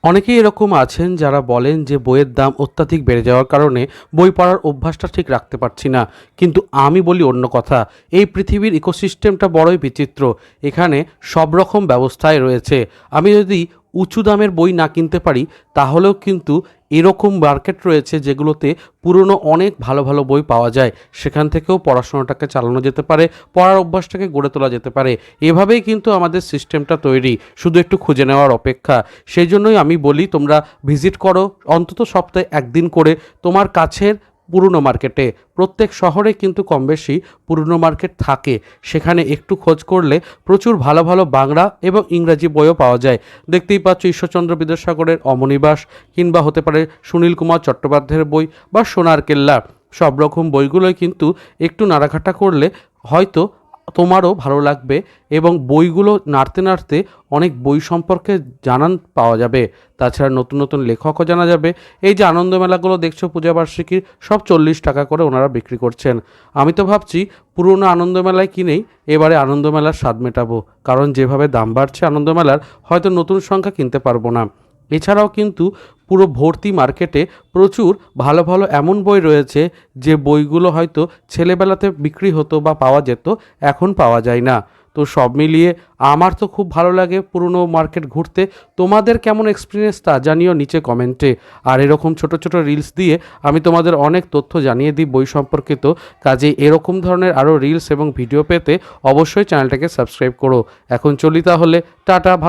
অনেকেই এরকম আছেন যারা বলেন যে বইয়ের দাম অত্যাধিক বেড়ে যাওয়ার কারণে বই পড়ার অভ্যাসটা ঠিক রাখতে পারছি না। কিন্তু আমি বলি অন্য কথা। এই পৃথিবীর ইকোসিস্টেমটা বড়ই বিচিত্র। এখানে সব রকম ব্যবস্থাই রয়েছে। আমি যদি উঁচু দামের বই না কিনতে পারি, তাহলেও কিন্তু এরকম মার্কেট রয়েছে যেগুলোতে পুরনো অনেক ভালো ভালো বই পাওয়া যায়। সেখান থেকেও পড়াশোনাটাকে চালানো যেতে পারে, পড়ার অভ্যাসটাকে গড়ে তোলা যেতে পারে। এভাবেই কিন্তু আমাদের সিস্টেমটা তৈরি, শুধু একটু খুঁজে নেওয়ার অপেক্ষা। সেই জন্যই আমি বলি তোমরা ভিজিট করো অন্তত সপ্তাহে একদিন করে তোমার কাছের পুরনো মার্কেটে। প্রত্যেক শহরে কিন্তু কম বেশি পুরনো মার্কেট থাকে। সেখানে একটু খোঁজ করলে প্রচুর ভালো ভালো বাংলা এবং ইংরাজি বইও পাওয়া যায়। দেখতেই পাচ্ছ ঈশ্বরচন্দ্র বিদ্যাসাগরের অমনিবাস, কিংবা হতে পারে সুনীল কুমার চট্টোপাধ্যায়ের বই বা সোনার কেল্লা। সব রকম বইগুলোই কিন্তু একটু নাড়াঘাটা করলে হয়তো তোমারও ভালো লাগবে, এবং বইগুলো নাড়তে নাড়তে অনেক বই সম্পর্কে জানান পাওয়া যাবে। তাছাড়া নতুন নতুন লেখকও জানা যাবে। এই যে আনন্দমেলাগুলো দেখছো পূজাবার্ষিকীর, সব 40 টাকা করে ওনারা বিক্রি করছেন। আমি তো ভাবছি পুরোনো আনন্দমেলায় কিনেই এবারে আনন্দমেলার স্বাদ মেটাবো, কারণ যেভাবে দাম বাড়ছে আনন্দমেলার, হয়তো নতুন সংখ্যা কিনতে পারবো না। এছাড়াও কিন্তু পুরো ভর্তি মার্কেটে প্রচুর ভালো ভালো এমন বই রয়েছে যে বইগুলো হয়তো ছেলেবেলাতে বিক্রি হতো বা পাওয়া যেত, এখন পাওয়া যায় না। তো সব মিলিয়ে আমার তো খুব ভালো লাগে পুরনো মার্কেট ঘুরতে। তোমাদের কেমন এক্সপিরিয়েন্স তা জানিও নিচে কমেন্টে। আর এরকম ছোট ছোট রিলস দিয়ে আমি তোমাদের অনেক তথ্য জানিয়ে দিই বই সম্পর্কিত। কাজে এরকম ধরনের আরও রিলস এবং ভিডিও পেতে অবশ্যই চ্যানেলটাকে সাবস্ক্রাইব করো। এখন চলি তাহলে, টাটা। ভালো